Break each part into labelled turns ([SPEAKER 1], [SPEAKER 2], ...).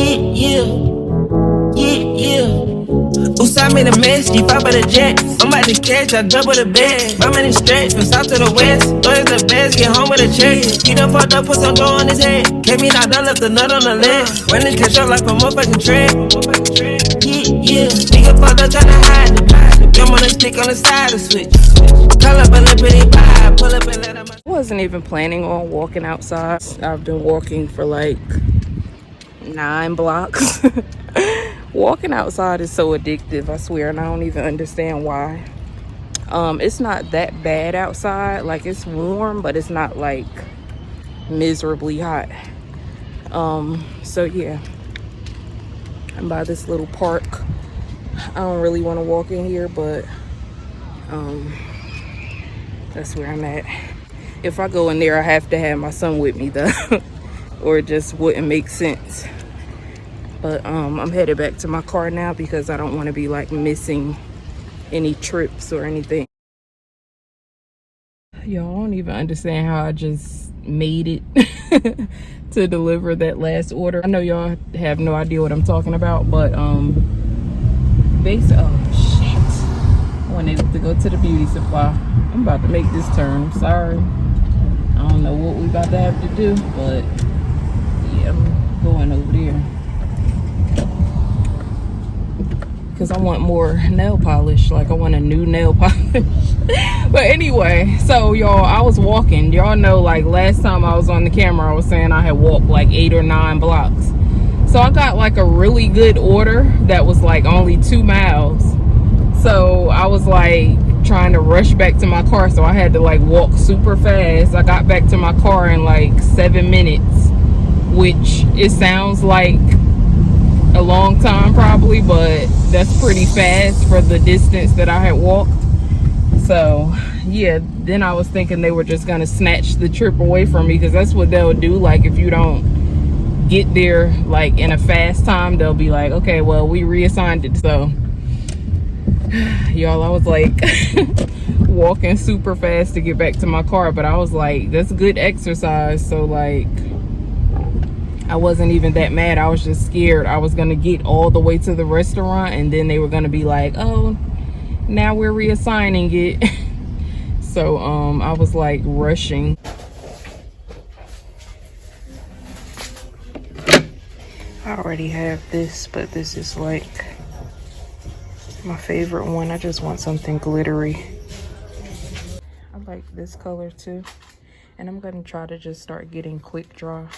[SPEAKER 1] Yeah, yeah. Oops, I made a mess, G5 by the jet. I'm about to catch, I double the bed. My money stretch from south to the west. Lawyers the best, get home with a check. He done fucked up, put some dough on his head. Came in, I done left the nut on the leg. Running catch up like a motherfucking tread. Yeah. Nigga fucked up tryna hide the Jump on the stick on the side of switch. Call up a little bitty vibe, pull up and let him.
[SPEAKER 2] I wasn't even planning on walking outside. I've been walking for like 9 blocks. Walking outside is so addictive, I swear, and I don't even understand why. It's not that bad outside. Like, it's warm, but it's not like miserably hot. So yeah, I'm by this little park. I don't really want to walk in here, but that's where I'm at. If I go in there, I have to have my son with me though, or it just wouldn't make sense. But I'm headed back to my car now because I don't want to be like missing any trips or anything. Y'all, I don't even understand how I just made it to deliver that last order. I know y'all have no idea what I'm talking about, but oh shit, I wanted to go to the beauty supply. I'm about to make this turn. I'm sorry. I don't know what we about to have to do, but yeah, I'm going over there because I want more nail polish. Like, I want a new nail polish. But anyway, so y'all, I was walking. Y'all know, like, last time I was on the camera, I was saying I had walked like 8 or 9 blocks. So I got like a really good order that was like only 2 miles. So I was like trying to rush back to my car, so I had to like walk super fast. I got back to my car in like 7 minutes, which it sounds like a long time probably, but that's pretty fast for the distance that I had walked. So yeah, then I was thinking they were just gonna snatch the trip away from me, because that's what they'll do. Like, if you don't get there like in a fast time, they'll be like, okay, well, we reassigned it. So y'all, I was like walking super fast to get back to my car, but I was like, that's good exercise. So like, I wasn't even that mad. I was just scared I was gonna get all the way to the restaurant and then they were gonna be like, oh, now we're reassigning it. So I was like rushing. I already have this, but this is like my favorite one. I just want something glittery. I like this color too, and I'm gonna try to just start getting quick draw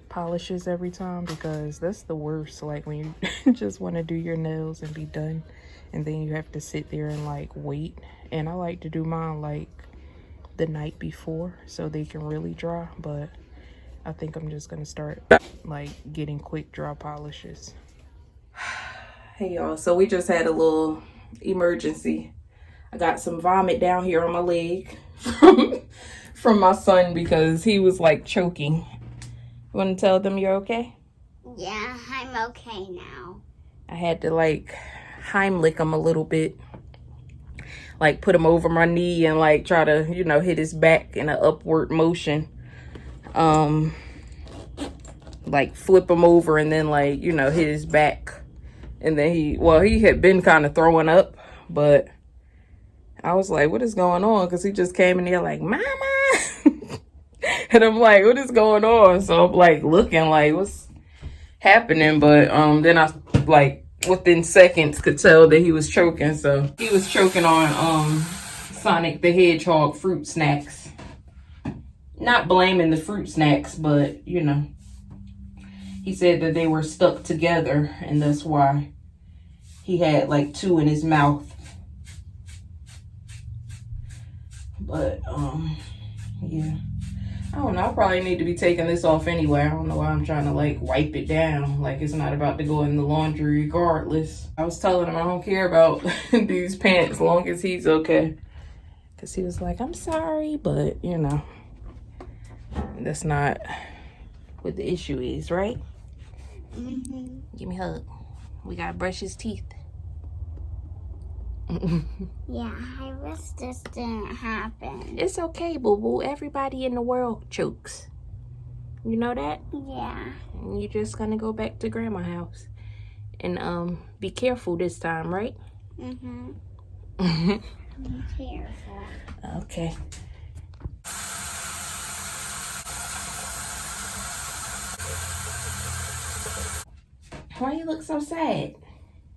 [SPEAKER 2] polishes every time, because that's the worst. Like, when you just want to do your nails and be done, and then you have to sit there and like wait. And I like to do mine like the night before so they can really dry, but I think I'm just gonna start like getting quick draw polishes. Hey y'all, so we just had a little emergency. I got some vomit down here on my leg from my son, because he was like choking. You want to tell them you're okay?
[SPEAKER 3] Yeah, I'm okay now.
[SPEAKER 2] I had to like Heimlich him a little bit, like put him over my knee and like try to, you know, hit his back in an upward motion. Like flip him over and then like, you know, hit his back. And then he had been kind of throwing up, but I was like, what is going on? Because he just came in there like, mama. And I'm like, what is going on? So I'm like looking like, what's happening? But then I like within seconds could tell that he was choking. So he was choking on Sonic the Hedgehog fruit snacks. Not blaming the fruit snacks, but you know, he said that they were stuck together, and that's why he had like 2 in his mouth. But yeah, I don't know. I probably need to be taking this off anyway. I don't know why I'm trying to like wipe it down. Like, it's not about to go in the laundry regardless. I was telling him I don't care about these pants as long as he's okay. Because he was like, I'm sorry, but you know, that's not what the issue is, right?
[SPEAKER 3] Mm-hmm.
[SPEAKER 2] Give me a hug. We gotta brush his teeth.
[SPEAKER 3] Yeah, I wish this didn't happen.
[SPEAKER 2] It's okay, boo-boo. Everybody in the world chokes. You know that?
[SPEAKER 3] Yeah.
[SPEAKER 2] You just gonna go back to grandma's house. And be careful this time, right?
[SPEAKER 3] Mm-hmm. Be careful.
[SPEAKER 2] Okay. Why you look so sad?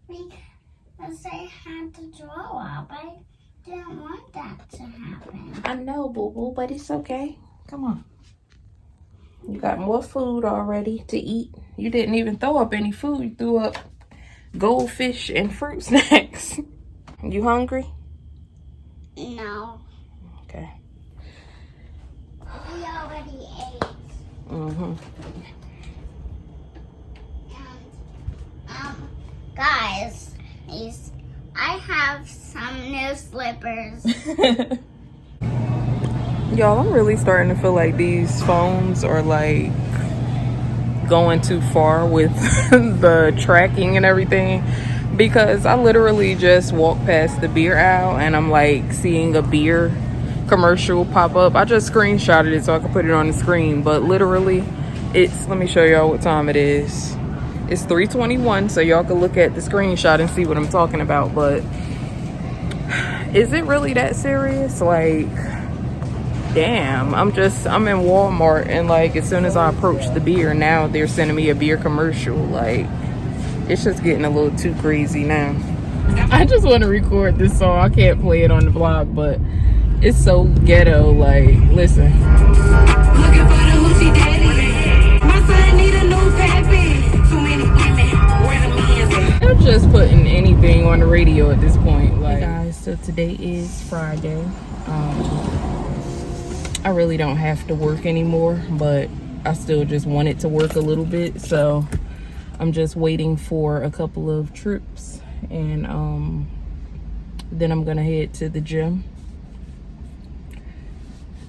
[SPEAKER 3] Because I had to throw up. I didn't want that to happen.
[SPEAKER 2] I know, boo-boo, but it's okay. Come on. You got more food already to eat. You didn't even throw up any food. You threw up goldfish and fruit snacks. You hungry?
[SPEAKER 3] No.
[SPEAKER 2] Okay.
[SPEAKER 3] We already ate.
[SPEAKER 2] Mm-hmm.
[SPEAKER 3] And, guys, I have some new slippers.
[SPEAKER 2] Y'all, I'm really starting to feel like these phones are like going too far with the tracking and everything, because I literally just walked past the beer aisle and I'm like seeing a beer commercial pop up. I just screenshotted it so I could put it on the screen, but literally let me show y'all what time it is. It's 3:21, so y'all can look at the screenshot and see what I'm talking about. But is it really that serious? Like, damn, I'm in Walmart, and like as soon as I approach the beer, now they're sending me a beer commercial. Like, it's just getting a little too crazy now. I just want to record this song. I can't play it on the vlog, but it's so ghetto. Like, listen.
[SPEAKER 1] Looking for the hoochie daddy. My son need a new pappy. Too many women. Where the men's
[SPEAKER 2] I'm just putting anything on the radio at this point. Like, hey guys, so today is Friday. I really don't have to work anymore, but I still just wanted to work a little bit, so I'm just waiting for a couple of trips, and then I'm gonna head to the gym.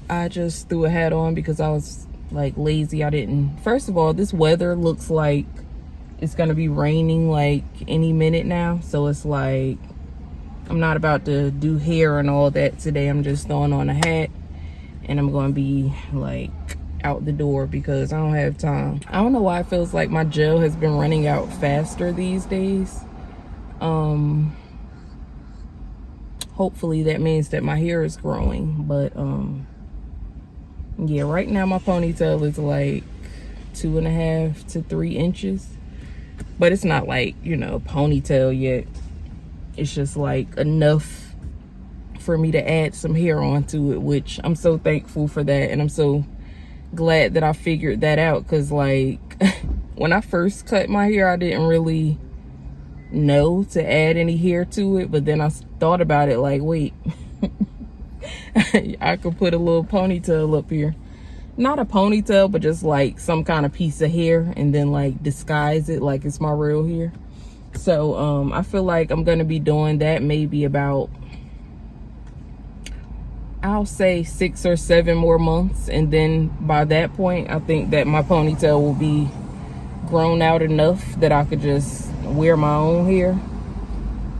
[SPEAKER 2] I just threw a hat on because I was like lazy. First of all, this weather looks like it's gonna be raining like any minute now, so it's like I'm not about to do hair and all that today. I'm just throwing on a hat and I'm gonna be like out the door because I don't have time. I don't know why it feels like my gel has been running out faster these days. Hopefully that means that my hair is growing, but yeah, right now my ponytail is like 2.5 to 3 inches, but it's not like, you know, ponytail yet. It's just like enough for me to add some hair onto it, which I'm so thankful for that, and I'm so glad that I figured that out, because like when I first cut my hair, I didn't really know to add any hair to it, but then I thought about it like, wait, I could put a little ponytail up here. Not a ponytail, but just like some kind of piece of hair, and then like disguise it like it's my real hair. So I feel like I'm gonna be doing that maybe about, I'll say 6 or 7 more months, and then by that point I think that my ponytail will be grown out enough that I could just wear my own hair.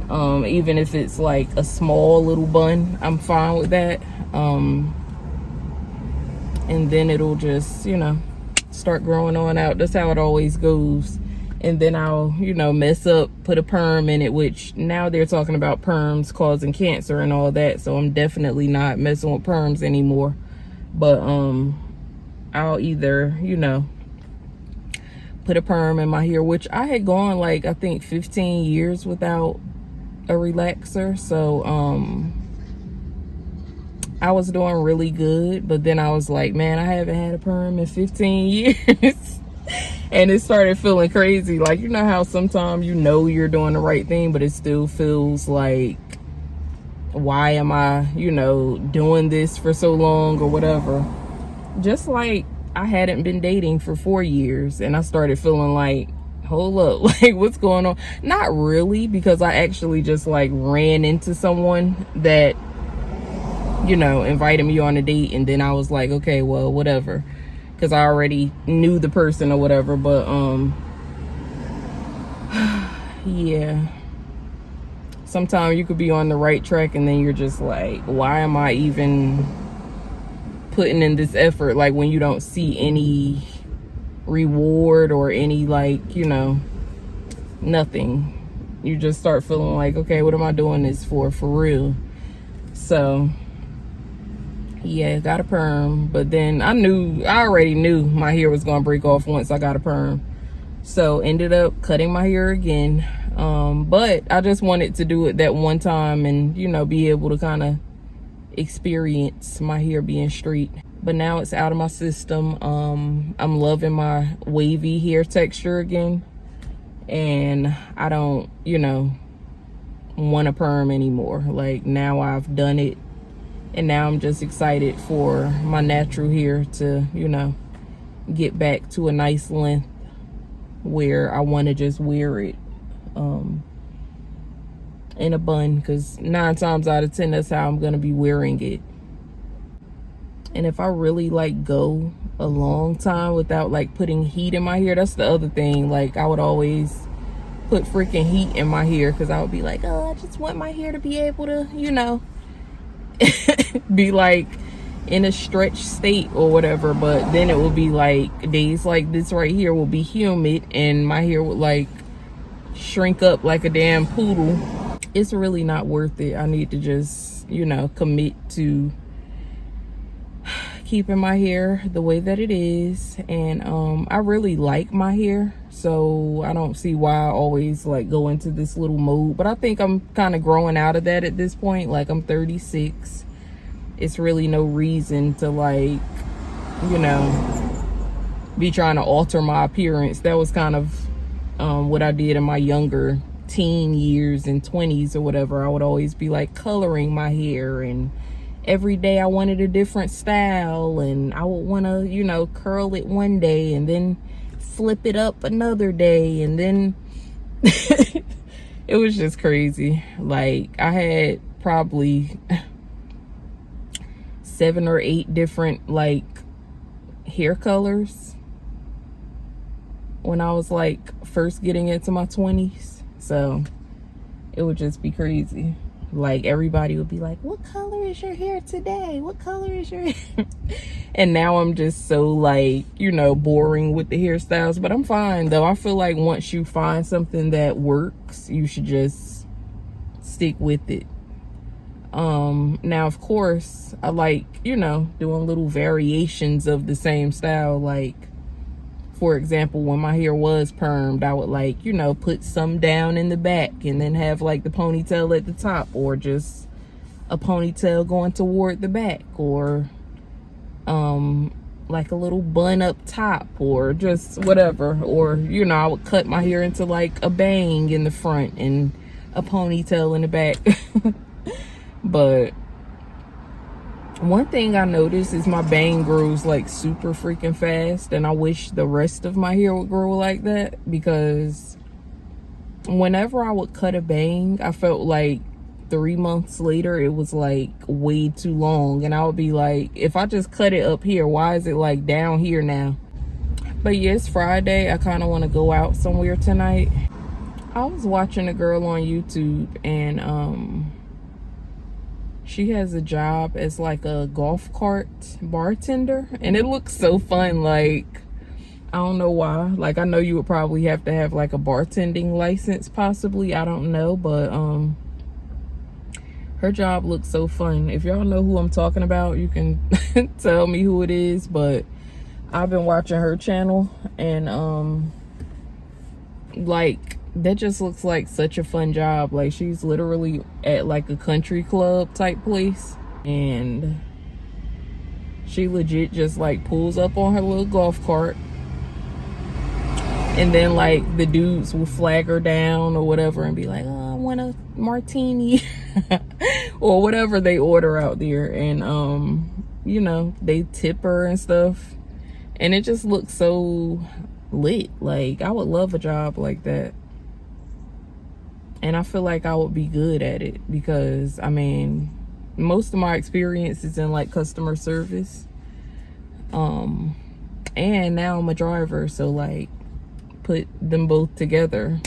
[SPEAKER 2] Even if it's like a small little bun, I'm fine with that. And then it'll just, you know, start growing on out. That's how it always goes. And then I'll, you know, mess up, put a perm in it, which now they're talking about perms causing cancer and all that, so I'm definitely not messing with perms anymore. But I'll either, you know, put a perm in my hair, which I had gone like I think 15 years without a relaxer, so I was doing really good. But then I was like, man, I haven't had a perm in 15 years. And it started feeling crazy. Like, you know how sometimes you know you're doing the right thing, but it still feels like, why am I, you know, doing this for so long or whatever. Just like I hadn't been dating for 4 years, and I started feeling like, hold up, like what's going on? Not really, because I actually just like ran into someone that, you know, invited me on a date, and then I was like, okay, well, whatever, because I already knew the person or whatever. But yeah, sometimes you could be on the right track and then you're just like, why am I even putting in this effort? Like when you don't see any reward or any, like, you know, nothing. You just start feeling like, okay, what am I doing this for real? So yeah, got a perm. But then I already knew my hair was gonna break off once I got a perm, so ended up cutting my hair again. But I just wanted to do it that one time and, you know, be able to kind of experience my hair being straight. But now it's out of my system. I'm loving my wavy hair texture again, and I don't, you know, want a perm anymore. Like, now I've done it, and now I'm just excited for my natural hair to, you know, get back to a nice length where I want to just wear it in a bun, because 9 times out of 10 that's how I'm gonna be wearing it. And if I really like go a long time without like putting heat in my hair, that's the other thing. Like, I would always put freaking heat in my hair, because I would be like, oh, I just want my hair to be able to, you know, be like in a stretched state or whatever. But then it will be like days like this right here will be humid and my hair would like shrink up like a damn poodle. It's really not worth it. I need to just, you know, commit to keeping my hair the way that it is. And I really like my hair, so I don't see why I always like go into this little mode. But I think I'm kind of growing out of that at this point. Like, I'm 36. It's really no reason to, like, you know, be trying to alter my appearance. That was kind of what I did in my younger teen years and 20s or whatever. I would always be like coloring my hair, and every day I wanted a different style, and I would want to, you know, curl it one day and then flip it up another day, and then it was just crazy. Like, I had probably 7 or 8 different like hair colors when I was like first getting into my 20s. So it would just be crazy. Like, everybody would be like, what color is your hair today? What color is your hair? And now I'm just so, like, you know, boring with the hairstyles. But I'm fine, though. I feel like once you find something that works, you should just stick with it. Now, of course, I like, you know, doing little variations of the same style. Like, for example, when my hair was permed, I would, like, you know, put some down in the back and then have like the ponytail at the top, or just a ponytail going toward the back, or like a little bun up top, or just whatever. Or, you know, I would cut my hair into like a bang in the front and a ponytail in the back. But one thing I noticed is my bang grows like super freaking fast, and I wish the rest of my hair would grow like that, because whenever I would cut a bang, I felt like 3 months later it was like way too long, and I would be like, if I just cut it up here, why is it like down here now? But yeah, it's Friday. I kind of want to go out somewhere tonight. I was watching a girl on YouTube, and she has a job as like a golf cart bartender, and it looks so fun. Like, I don't know why. Like, I know you would probably have to have like a bartending license, possibly. I don't know, but her job looks so fun. If y'all know who I'm talking about, you can tell me who it is. But I've been watching her channel, and like, that just looks like such a fun job. Like, she's literally at like a country club type place, and she legit just like pulls up on her little golf cart, and then like the dudes will flag her down or whatever and be like, oh, I want a martini or whatever they order out there. And you know, they tip her and stuff, and it just looks so lit. Like, I would love a job like that. And I feel like I would be good at it, because, I mean, most of my experience is in like customer service. And now I'm a driver, so like, put them both together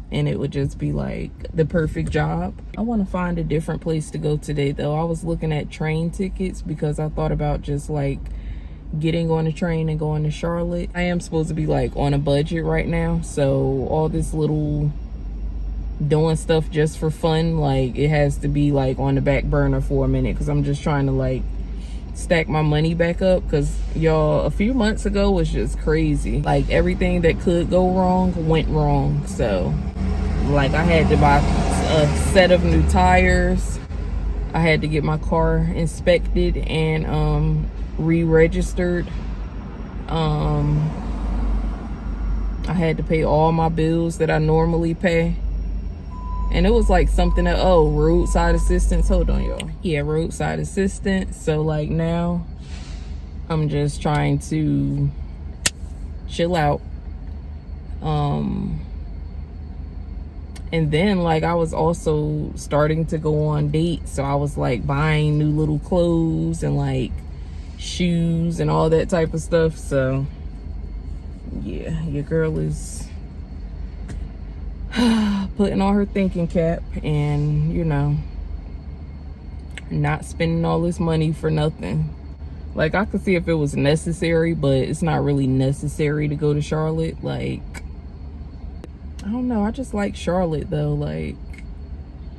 [SPEAKER 2] and it would just be like the perfect job. I want to find a different place to go today, though. I was looking at train tickets because I thought about just like getting on a train and going to Charlotte. I am supposed to be like on a budget right now, so all this little doing stuff just for fun, like it has to be like on the back burner for a minute, because I'm just trying to like stack my money back up, because y'all, a few months ago was just crazy. Like everything that could go wrong went wrong. So like I had to buy a set of new tires, I had to get my car inspected and re-registered, I had to pay all my bills that I normally pay. And it was like something that, oh, roadside assistance. Hold on, y'all. Yeah, roadside assistance. So like now I'm just trying to chill out. And then like I was also starting to go on dates. So I was like buying new little clothes and like shoes and all that type of stuff. So yeah, your girl is putting on her thinking cap and, you know, not spending all this money for nothing. Like I could see if it was necessary, but it's not really necessary to go to Charlotte. Like, I don't know, I just like Charlotte though. Like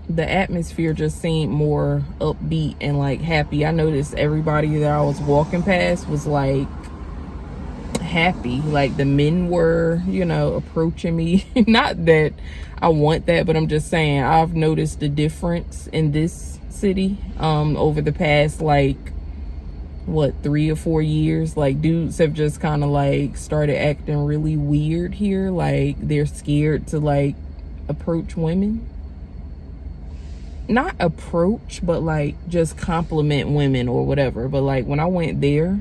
[SPEAKER 2] the atmosphere just seemed more upbeat and like happy. I noticed everybody that I was walking past was like happy. Like the men were, you know, approaching me. Not that I want that, but I'm just saying I've noticed the difference in this city over the past like what 3 or 4 years. Like dudes have just kind of like started acting really weird here. Like they're scared to like approach women. Not approach, but like just compliment women or whatever. But like when I went there,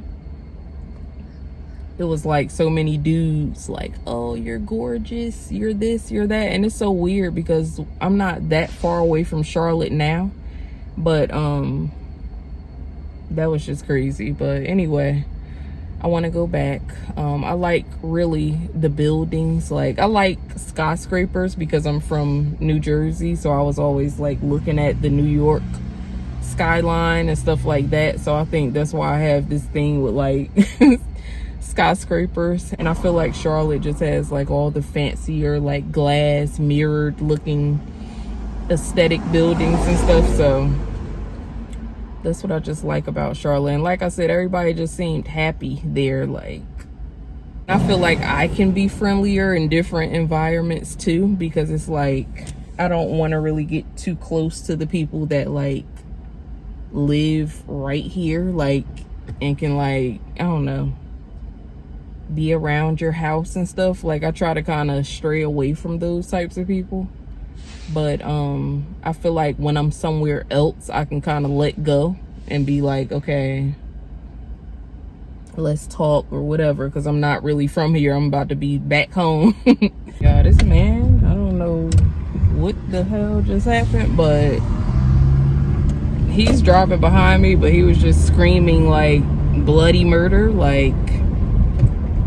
[SPEAKER 2] it was like so many dudes like, oh, you're gorgeous, you're this, you're that. And it's so weird because I'm not that far away from Charlotte now, but that was just crazy. But anyway, I want to go back. I like really the buildings. Like I like skyscrapers because I'm from New Jersey, so I was always like looking at the New York skyline and stuff like that. So I think that's why I have this thing with like skyscrapers. And I feel like Charlotte just has like all the fancier like glass mirrored looking aesthetic buildings and stuff. So that's what I just like about Charlotte. And like I said, everybody just seemed happy there. Like I feel like I can be friendlier in different environments too, because it's like I don't want to really get too close to the people that like live right here, like, and can like, I don't know, be around your house and stuff. Like I try to kind of stray away from those types of people. But I feel like when I'm somewhere else, I can kind of let go and be like, okay, let's talk or whatever, because I'm not really from here. I'm about to be back home. Yeah, this man, I don't know what the hell just happened, but he's driving behind me, but he was just screaming like bloody murder. Like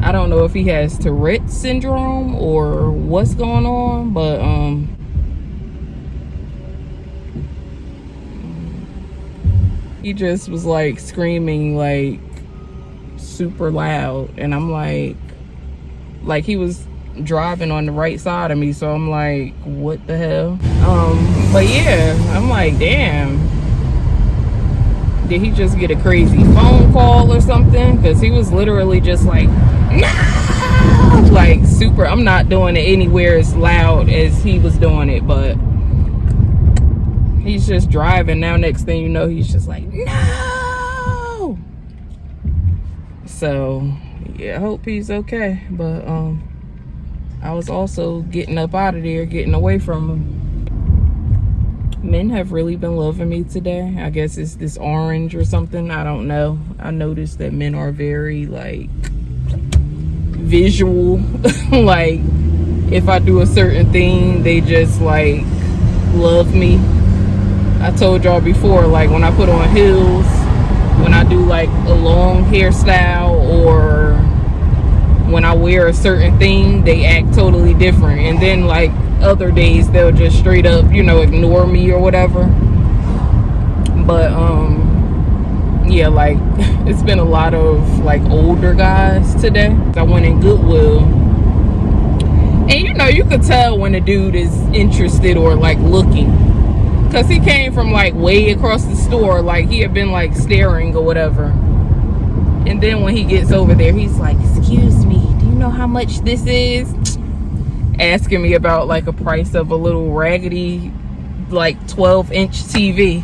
[SPEAKER 2] I don't know if he has Tourette's syndrome or what's going on, but he just was like screaming like super loud. And I'm like he was driving on the right side of me, so I'm like, what the hell? But yeah, I'm like, damn, did he just get a crazy phone call or something? Because he was literally just like, no! Like super. I'm not doing it anywhere as loud as he was doing it, but he's just driving. Now next thing you know, he's just like, no! So yeah, I hope he's okay. But I was also getting up out of there, getting away from him. Men have really been loving me today. I guess it's this orange or something, I don't know. I noticed that men are very like visual. Like if I do a certain thing, they just like love me. I told y'all before, like when I put on heels, when I do like a long hairstyle, or when I wear a certain thing, they act totally different. And then like other days they'll just straight up, you know, ignore me or whatever. But yeah, like it's been a lot of like older guys today. I went in Goodwill, and you know, you could tell when a dude is interested or like looking, because he came from like way across the store, like he had been like staring or whatever. And then when he gets over there, he's like, excuse me, do you know how much this is? Asking me about like a price of a little raggedy like 12-inch TV.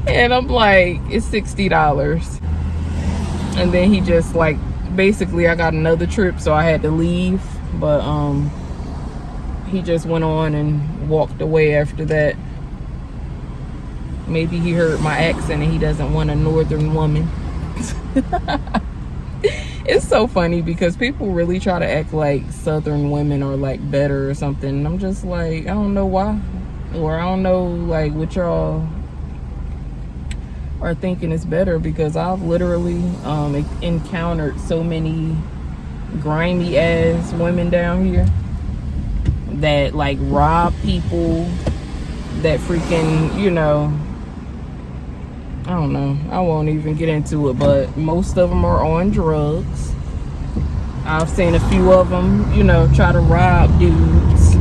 [SPEAKER 2] And I'm like, it's $60. And then he just like, basically I got another trip, so I had to leave. But he just went on and walked away after that. Maybe he heard my accent and he doesn't want a northern woman. It's so funny because people really try to act like southern women are like better or something. And I'm just like, I don't know why. Or I don't know like what y'all are thinking is better, because I've literally encountered so many grimy ass women down here that like rob people, that freaking, you know, I don't know, I won't even get into it, but most of them are on drugs. I've seen a few of them, you know, try to rob dudes.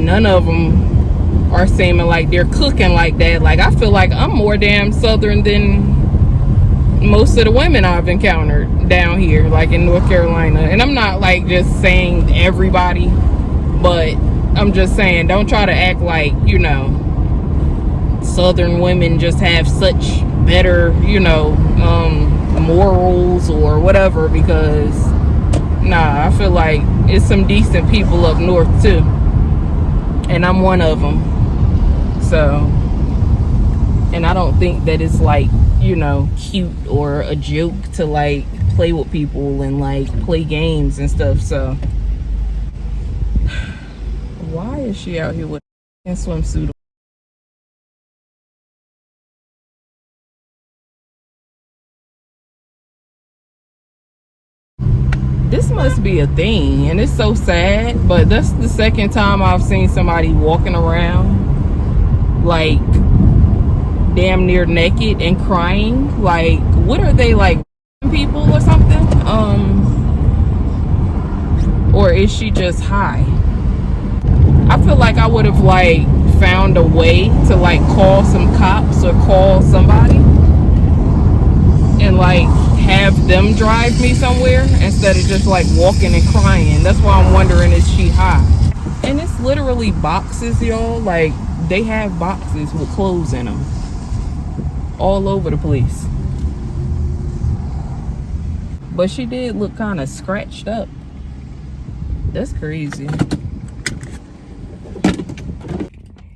[SPEAKER 2] None of them are seeming like they're cooking like that. Like, I feel like I'm more damn southern than most of the women I've encountered down here, like in North Carolina. And I'm not like just saying everybody, but I'm just saying, don't try to act like, you know, southern women just have such better, you know, morals or whatever, because nah, I feel like it's some decent people up north too, and I'm one of them. So, and I don't think that it's like, you know, cute or a joke to like play with people and like play games and stuff. So why is she out here with a swimsuit? This must be a thing, and it's so sad, but that's the second time I've seen somebody walking around like damn near naked and crying. Like, what are they, like people or something? Or is she just high? I feel like I would have like found a way to like call some cops or call somebody and like have them drive me somewhere instead of just like walking and crying. That's why I'm wondering, is she high? And it's literally boxes, y'all. Like, they have boxes with clothes in them all over the place. But she did look kind of scratched up. That's crazy.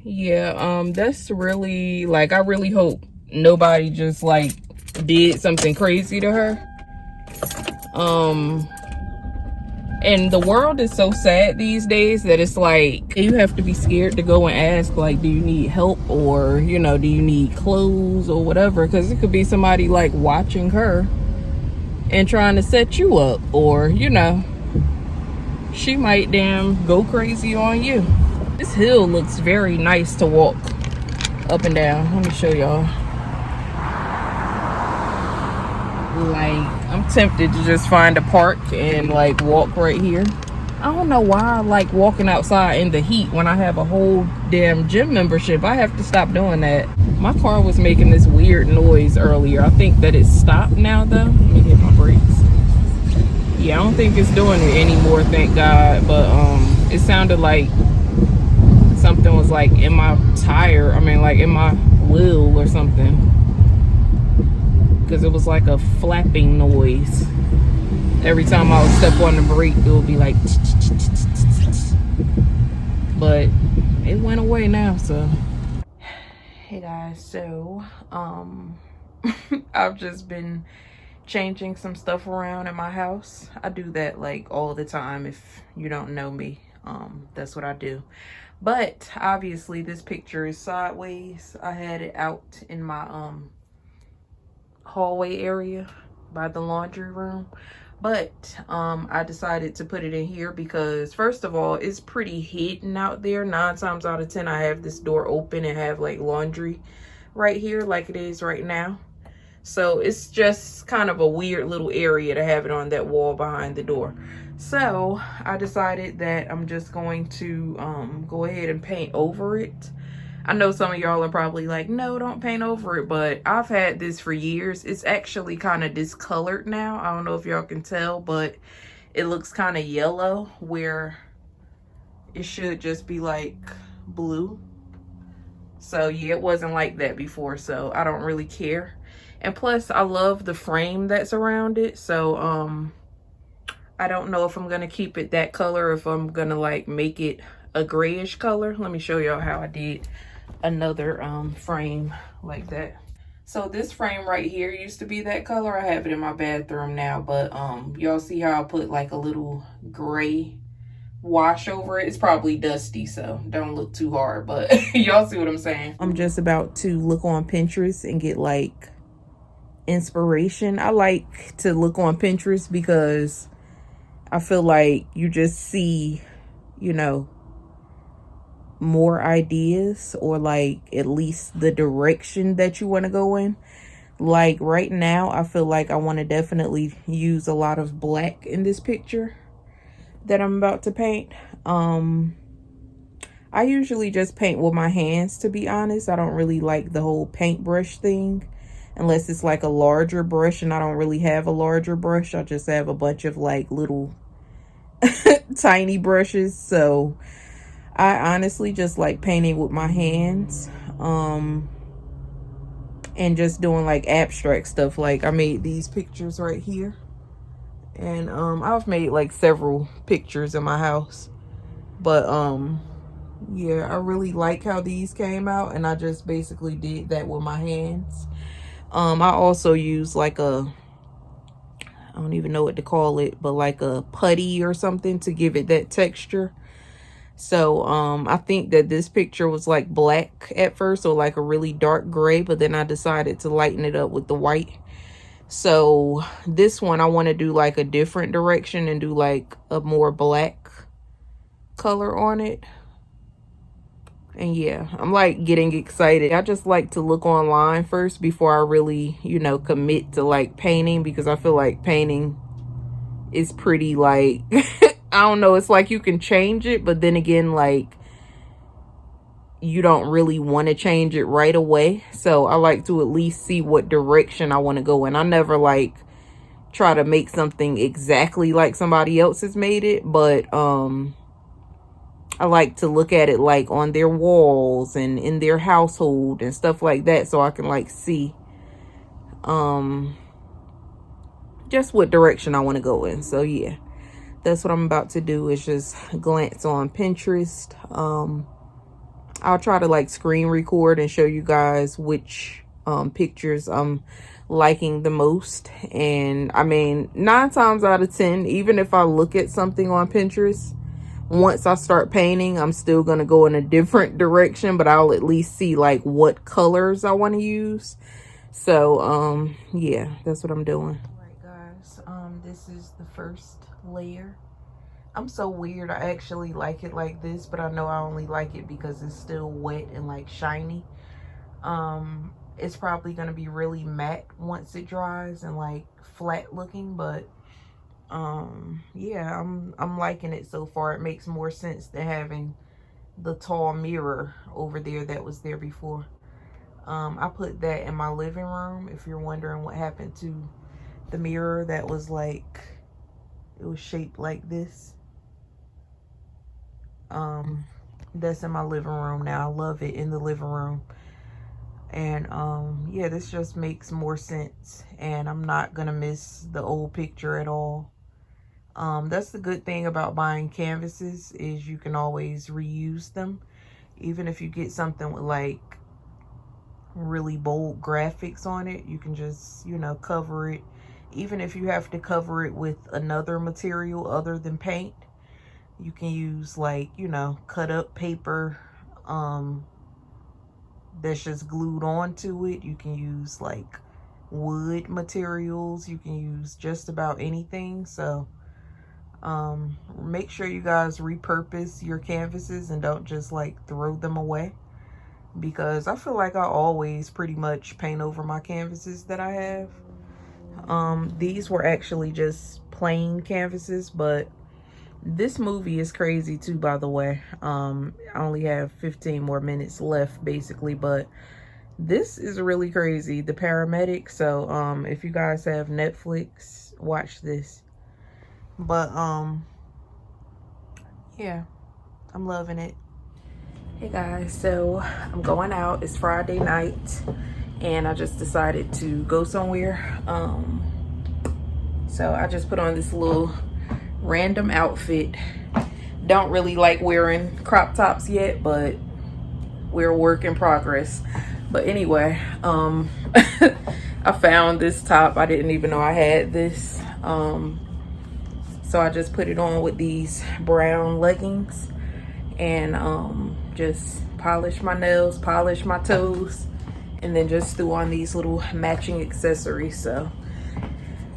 [SPEAKER 2] Yeah, that's really, like, I really hope nobody just like did something crazy to her. And the world is so sad these days that it's like you have to be scared to go and ask, like, do you need help, or, you know, do you need clothes or whatever, because it could be somebody like watching her and trying to set you up, or, you know, she might damn go crazy on you. This hill looks very nice to walk up and down. Let me show y'all. Like, I'm tempted to just find a park and like walk right here. I don't know why I like walking outside in the heat when I have a whole damn gym membership. I have to stop doing that. My car was making this weird noise earlier. I think that it's stopped now though. Let me hit my brakes. Yeah, I don't think it's doing it anymore, thank God. But it sounded like something was like in my tire. I mean, like in my wheel or something, because it was like a flapping noise. Every time I would step on the brake, it would be like, but it went away now. So hey guys, so I've just been changing some stuff around in my house. I do that like all the time. If you don't know me, that's what I do. But obviously this picture is sideways. I had it out in my hallway area by the laundry room. But I decided to put it in here because first of all, it's pretty hidden out there. 9 times out of 10 I have this door open and have like laundry right here like it is right now. So it's just kind of a weird little area to have it on that wall behind the door. So I decided that I'm just going to go ahead and paint over it. I know some of y'all are probably like, no, don't paint over it, but I've had this for years. It's actually kind of discolored now. I don't know if y'all can tell, but it looks kind of yellow where it should just be like blue. So yeah, it wasn't like that before, so I don't really care. And plus, I love the frame that's around it, so I don't know if I'm gonna keep it that color, if I'm gonna like make it a grayish color. Let me show y'all how I did another frame like that. So this frame right here used to be that color. I have it in my bathroom now, but y'all see how I put like a little gray wash over it? It's probably dusty, so don't look too hard, but y'all see what I'm saying. I'm just about to look on Pinterest and get like inspiration. I like to look on Pinterest because I feel like you just see, you know, more ideas, or like at least the direction that you want to go in. Like right now, I feel like I want to definitely use a lot of black in this picture that I'm about to paint. I usually just paint with my hands, to be honest. I don't really like the whole paintbrush thing unless it's like a larger brush, and I don't really have a larger brush. I just have a bunch of like little tiny brushes. So I honestly just like painting with my hands, and just doing like abstract stuff. Like I made these pictures right here, and I've made like several pictures in my house, but yeah, I really like how these came out, and I just basically did that with my hands. I also use like a, I don't even know what to call it, but like a putty or something to give it that texture. So I think that this picture was like black at first, or like a really dark gray, but then I decided to lighten it up with the white. So this one I want to do like a different direction and do like a more black color on it. And yeah, I'm like getting excited. I just like to look online first before I really, you know, commit to like painting, because I feel like painting is pretty like I don't know, it's like you can change it, but then again, like you don't really want to change it right away. So I like to at least see what direction I want to go in. I never like try to make something exactly like somebody else has made it, but I like to look at it like on their walls and in their household and stuff like that, so I can like see just what direction I want to go in. So yeah, that's what I'm about to do, is just glance on Pinterest. I'll try to like screen record and show you guys which pictures I'm liking the most. And I mean, 9 times out of 10, even if I look at something on Pinterest, once I start painting, I'm still going to go in a different direction, but I'll at least see like what colors I want to use. So yeah, that's what I'm doing. All right guys, this is the first layer. I'm so weird, I actually like it like this, but I know I only like it because it's still wet and like shiny. It's probably going to be really matte once it dries and like flat looking, but yeah, I'm liking it so far. It makes more sense than having the tall mirror over there that was there before. I put that in my living room, if you're wondering what happened to the mirror that was like, it was shaped like this. That's in my living room now. I love it in the living room. And yeah, this just makes more sense, and I'm not gonna miss the old picture at all. That's the good thing about buying canvases, is you can always reuse them. Even if you get something with like really bold graphics on it, you can just, you know, cover it. Even if you have to cover it with another material other than paint, you can use like, you know, cut up paper that's just glued onto it. You can use like wood materials. You can use just about anything. So make sure you guys repurpose your canvases and don't just like throw them away, because I feel like I always pretty much paint over my canvases that I have. These were actually just plain canvases, but this movie is crazy too, by the way. I only have 15 more minutes left basically, but this is really crazy, The Paramedic. So if you guys have Netflix, watch this. But yeah, I'm loving it. Hey guys, so I'm going out. It's Friday night and I just decided to go somewhere. So I just put on this little random outfit. Don't really like wearing crop tops yet, but we're a work in progress. But anyway, I found this top. I didn't even know I had this. So I just put it on with these brown leggings and just polish my nails, polish my toes, and then just threw on these little matching accessories. So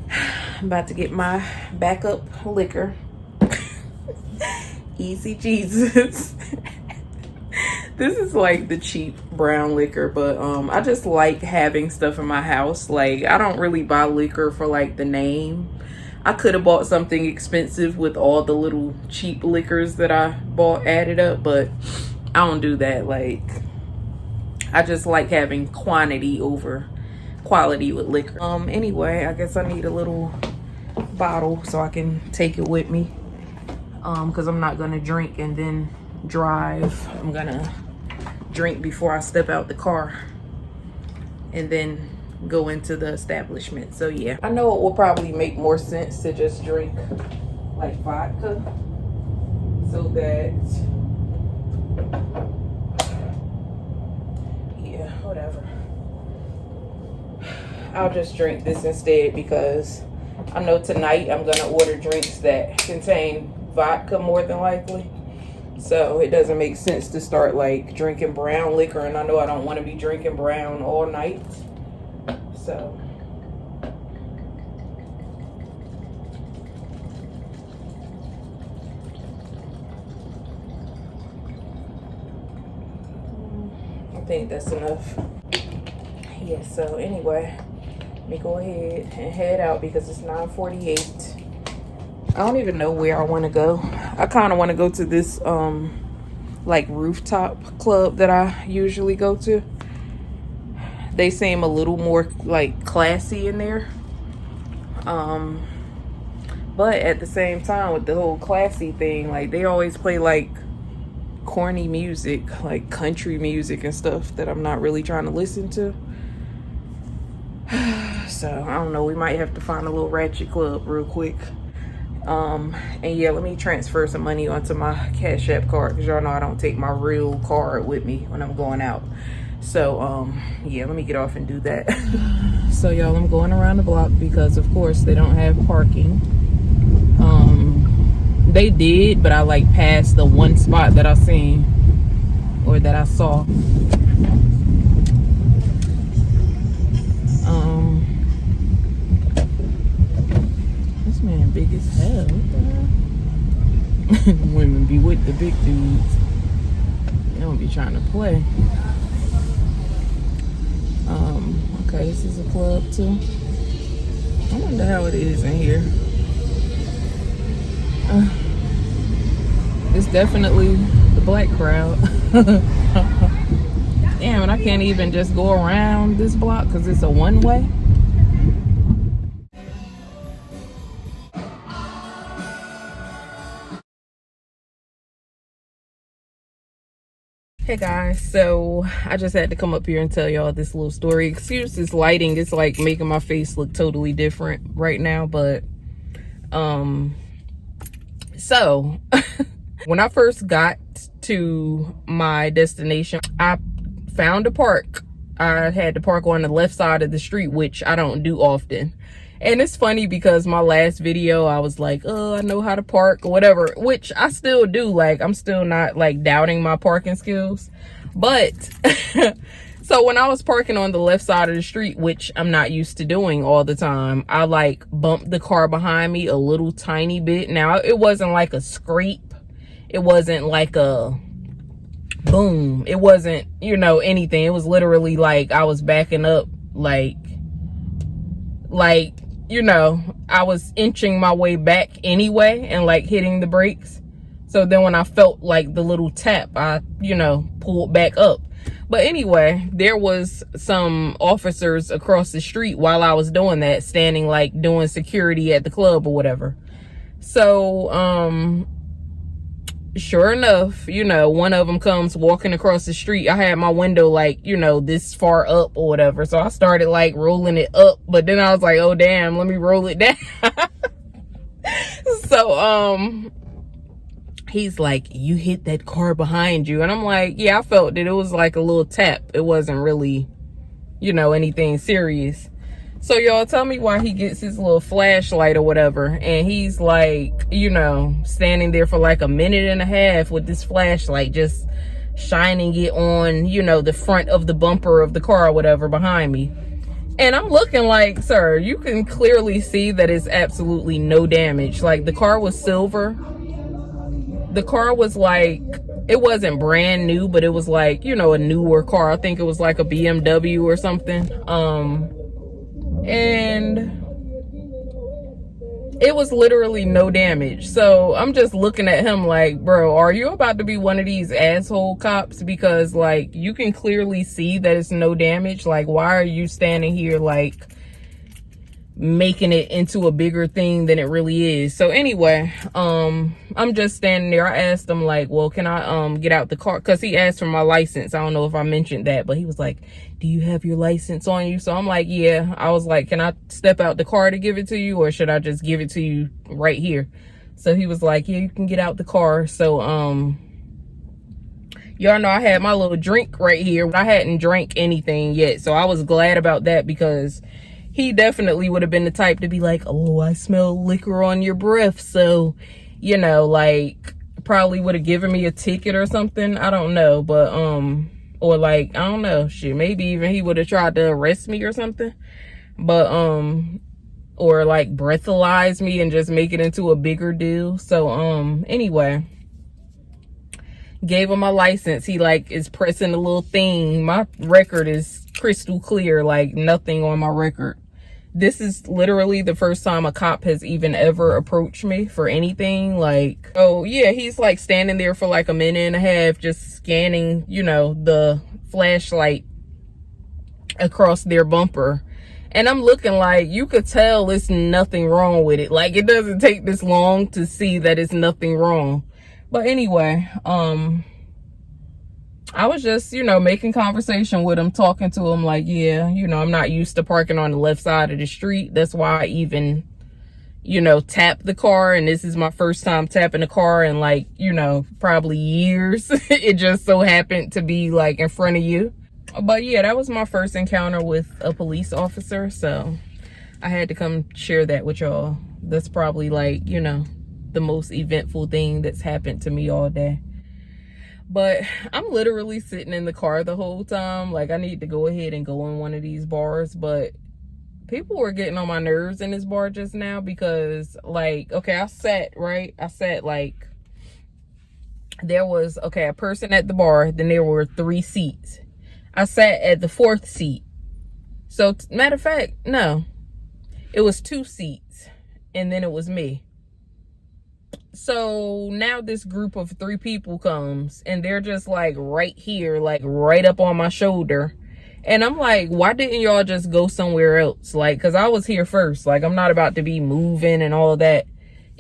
[SPEAKER 2] I'm about to get my backup liquor. Easy Jesus. This is like the cheap brown liquor, but I just like having stuff in my house. Like, I don't really buy liquor for like the name. I could have bought something expensive with all the little cheap liquors that I bought added up, but I don't do that. Like, I just like having quantity over quality with liquor. Anyway, I guess I need a little bottle so I can take it with me, because I'm not gonna drink and then drive. I'm gonna drink before I step out the car and then go into the establishment. So yeah, I know it will probably make more sense to just drink like vodka, so that, yeah, whatever. I'll just drink this instead, because I know tonight I'm gonna order drinks that contain vodka more than likely. So it doesn't make sense to start like drinking brown liquor, and I know I don't want to be drinking brown all night. So I think that's enough. Yeah, so anyway, let me go ahead and head out because it's 9:48. I don't even know where I want to go. I kind of want to go to this like rooftop club that I usually go to. They seem a little more like classy in there. But at the same time, with the whole classy thing, like they always play like corny music, like country music and stuff that I'm not really trying to listen to. So I don't know, we might have to find a little ratchet club real quick. And yeah, let me transfer some money onto my Cash App card, because y'all know I don't take my real card with me when I'm going out. So yeah, let me get off and do that. So y'all, I'm going around the block because of course they don't have parking. They did, but I like passed the one spot that I seen, or that I saw. This man big as hell. What the hell? Women be with the big dudes. They don't be trying to play. Okay, this is a club too. I wonder how it is in here. It's definitely the black crowd. Damn, and I can't even just go around this block because it's a one-way. Hey guys, so I just had to come up here and tell y'all this little story. Excuse this lighting, it's like making my face look totally different right now, but so when I first got to my destination, I found a park. I had to park on the left side of the street, which I don't do often. And it's funny because my last video, I was like, oh, I know how to park or whatever, which I still do. Like, I'm still not like doubting my parking skills. But so So when I was parking on the left side of the street, which I'm not used to doing all the time, I like bumped the car behind me a little tiny bit. Now, it wasn't like a scrape. It wasn't like a boom. It wasn't, you know, anything. It was literally like I was backing up, like, you know, I was inching my way back anyway and like hitting the brakes. So then when I felt like the little tap, I, you know, pulled back up. But anyway, there was some officers across the street while I was doing that, standing like doing security at the club or whatever. So, sure enough, you know, one of them comes walking across the street. I had my window like, you know, this far up or whatever. So I started like rolling it up, but then I was like, oh damn, let me roll it down. So, he's like, you hit that car behind you. And I'm like, yeah, I felt that it was like a little tap. It wasn't really, you know, anything serious. So y'all, tell me why he gets his little flashlight or whatever. And he's like, you know, standing there for like a minute and a half with this flashlight, just shining it on, you know, the front of the bumper of the car or whatever behind me. And I'm looking like, sir, you can clearly see that it's absolutely no damage. Like, the car was silver. The car was like, it wasn't brand new, but it was like, you know, a newer car. I think it was like a BMW or something. And it was literally no damage. So I'm just looking at him like, bro, are you about to be one of these asshole cops? Because like, you can clearly see that it's no damage. Like, why are you standing here like making it into a bigger thing than it really is? So anyway, I'm just standing there. I asked him like, well, can I get out the car? Because he asked for my license. I don't know if I mentioned that, but he was like, do you have your license on you? So I'm like, yeah. I was like, can I step out the car to give it to you, or should I just give it to you right here? So he was like, yeah, you can get out the car. So y'all know I had my little drink right here. I hadn't drank anything yet, so I was glad about that, because he definitely would have been the type to be like, oh, I smell liquor on your breath. So, you know, like, probably would have given me a ticket or something. I don't know. But, or like, I don't know. Shit, maybe even he would have tried to arrest me or something. But, or like breathalyze me and just make it into a bigger deal. So, anyway, gave him my license. He like is pressing the little thing. My record is crystal clear, like nothing on my record. This is literally the first time a cop has even ever approached me for anything. Like, oh yeah, he's like standing there for like a minute and a half, just scanning, you know, the flashlight across their bumper. And I'm looking like, you could tell it's nothing wrong with it. Like, it doesn't take this long to see that it's nothing wrong. But anyway, I was just, you know, making conversation with him, talking to him like, yeah, you know, I'm not used to parking on the left side of the street. That's why I even, you know, tap the car. And this is my first time tapping the car in like, you know, probably years. It just so happened to be like in front of you. But yeah, that was my first encounter with a police officer. So I had to come share that with y'all. That's probably like, you know, the most eventful thing that's happened to me all day. But I'm literally sitting in the car the whole time. Like, I need to go ahead and go in one of these bars. But people were getting on my nerves in this bar just now because, like, okay, I sat like, there was, okay, a person at the bar. Then there were 3 seats. I sat at the 4th seat. So, matter of fact, no. It was 2 seats. And then it was me. So now this group of 3 people comes and they're just like right here, like right up on my shoulder. And I'm like, why didn't y'all just go somewhere else? Like, cause I was here first. Like, I'm not about to be moving and all that.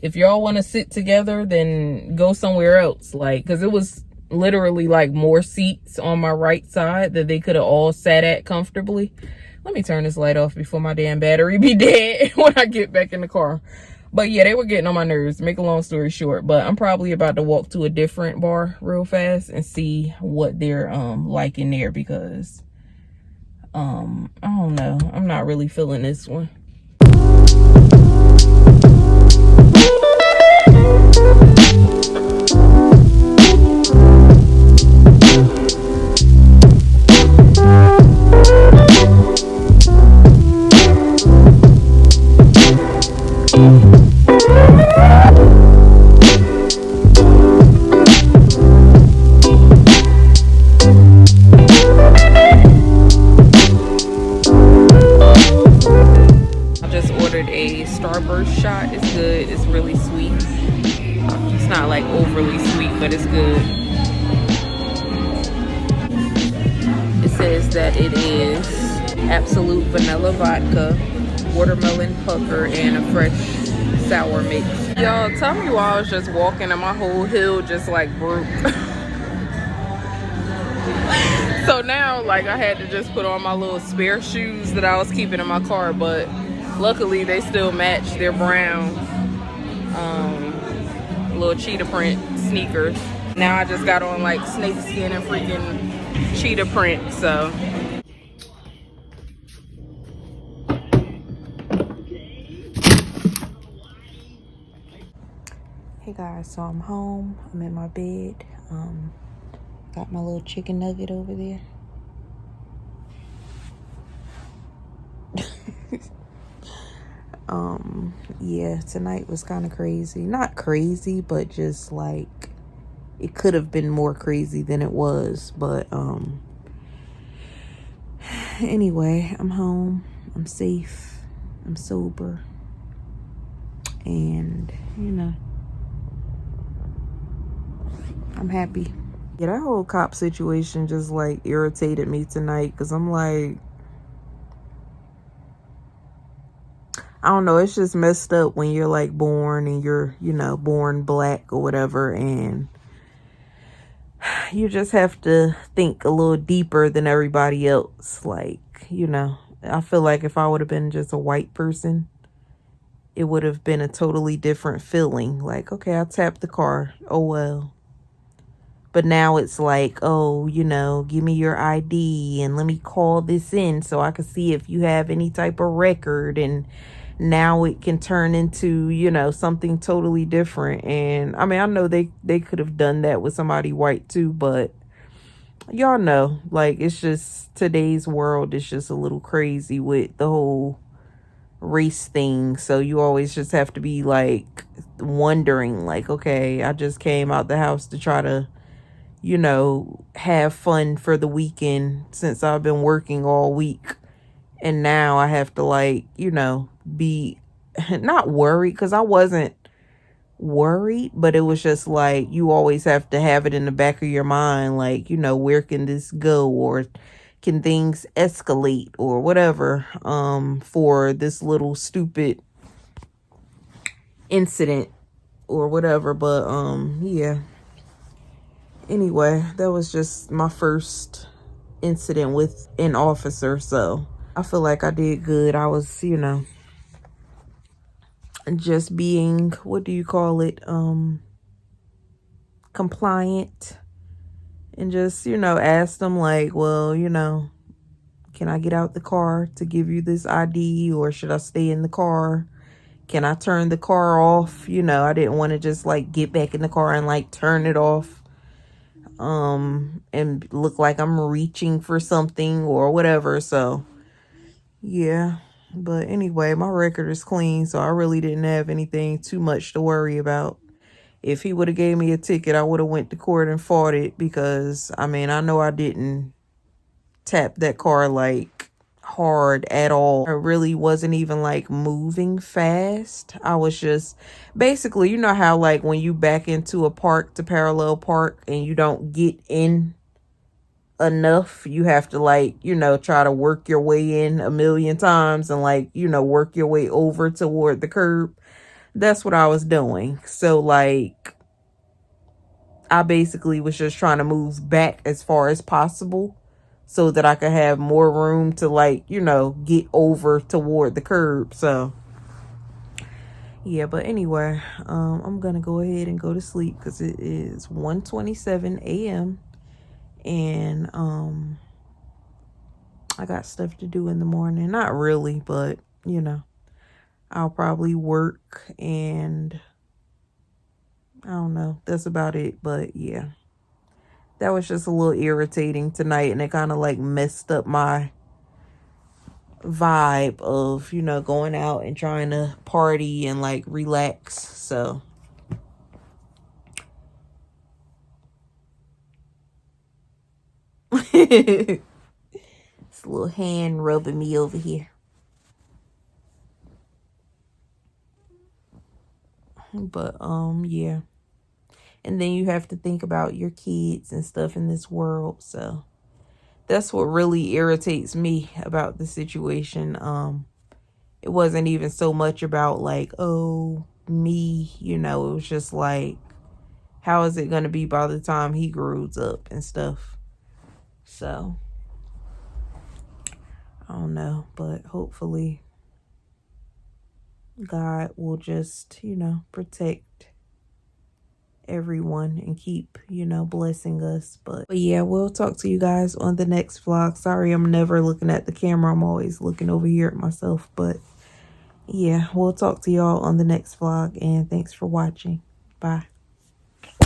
[SPEAKER 2] If y'all want to sit together, then go somewhere else. Like, cause it was literally like more seats on my right side that they could have all sat at comfortably. Let me turn this light off before my damn battery be dead when I get back in the car. But yeah, they were getting on my nerves, make a long story short. But I'm probably about to walk to a different bar real fast and see what they're like in there, because I don't know. I'm not really feeling this one. sweet. It's not like overly sweet, but it's good. It says that it is absolute vanilla vodka, watermelon pucker, and a fresh sour mix. Y'all, tell me why I was just walking and my whole hill just like broke. So now, like, I had to just put on my little spare shoes that I was keeping in my car, but luckily they still match. They're brown, little cheetah print sneakers. Now I just got on like snakeskin and freaking cheetah print, so. Hey guys, so I'm home. I'm in my bed. Got my little chicken nugget over there. Yeah, tonight was kind of crazy. Not crazy, but just like it could have been more crazy than it was. But anyway, I'm home. I'm safe. I'm sober. And, you know, I'm happy. Yeah, that whole cop situation just like irritated me tonight because I'm like, I don't know, it's just messed up when you're like born and you're, you know, born black or whatever, and you just have to think a little deeper than everybody else. Like, you know, I feel like if I would have been just a white person, it would have been a totally different feeling. Like, okay, I tapped the car. Oh, well. But now it's like, oh, you know, give me your ID and let me call this in so I can see if you have any type of record. And now it can turn into, you know, something totally different. And I mean, I know they could have done that with somebody white too, but y'all know, like, it's just today's world is just a little crazy with the whole race thing. So you always just have to be like wondering, like, okay, I just came out the house to try to, you know, have fun for the weekend since I've been working all week. And now I have to, like, you know, be not worried, because I wasn't worried, but it was just like you always have to have it in the back of your mind, like, you know, where can this go, or can things escalate or whatever, for this little stupid incident or whatever. But yeah, anyway, that was just my first incident with an officer, so I feel like I did good. I was, you know, just being, what do you call it, compliant, and just, you know, asked them like, well, you know, can I get out the car to give you this ID, or should I stay in the car? Can I turn the car off? You know, I didn't want to just like get back in the car and like turn it off and look like I'm reaching for something or whatever. So yeah, but anyway, my record is clean, so I really didn't have anything too much to worry about. If he would have gave me a ticket, I would have went to court and fought it, because I mean, I know I didn't tap that car like hard at all. I really wasn't even like moving fast. I was just basically, you know how like when you back into a park to parallel park and you don't get in enough, you have to like, you know, try to work your way in a million times and like, you know, work your way over toward the curb. That's what I was doing. So like, I basically was just trying to move back as far as possible so that I could have more room to like, you know, get over toward the curb. So yeah, but anyway, I'm gonna go ahead and go to sleep because it is 1:27 a.m. and I got stuff to do in the morning. Not really, but you know, I'll probably work, and I don't know, that's about it. But yeah, that was just a little irritating tonight, and it kind of like messed up my vibe of, you know, going out and trying to party and like relax. So it's a little hand rubbing me over here. But yeah. And then you have to think about your kids and stuff in this world. So that's what really irritates me about the situation. It wasn't even so much about like, oh, me, you know, it was just like, how is it going to be by the time he grows up and stuff? So I don't know, but hopefully God will just, you know, protect everyone and keep, you know, blessing us. But yeah, we'll talk to you guys on the next vlog. Sorry, I'm never looking at the camera. I'm always looking over here at myself. But yeah, we'll talk to y'all on the next vlog, and thanks for watching. Bye.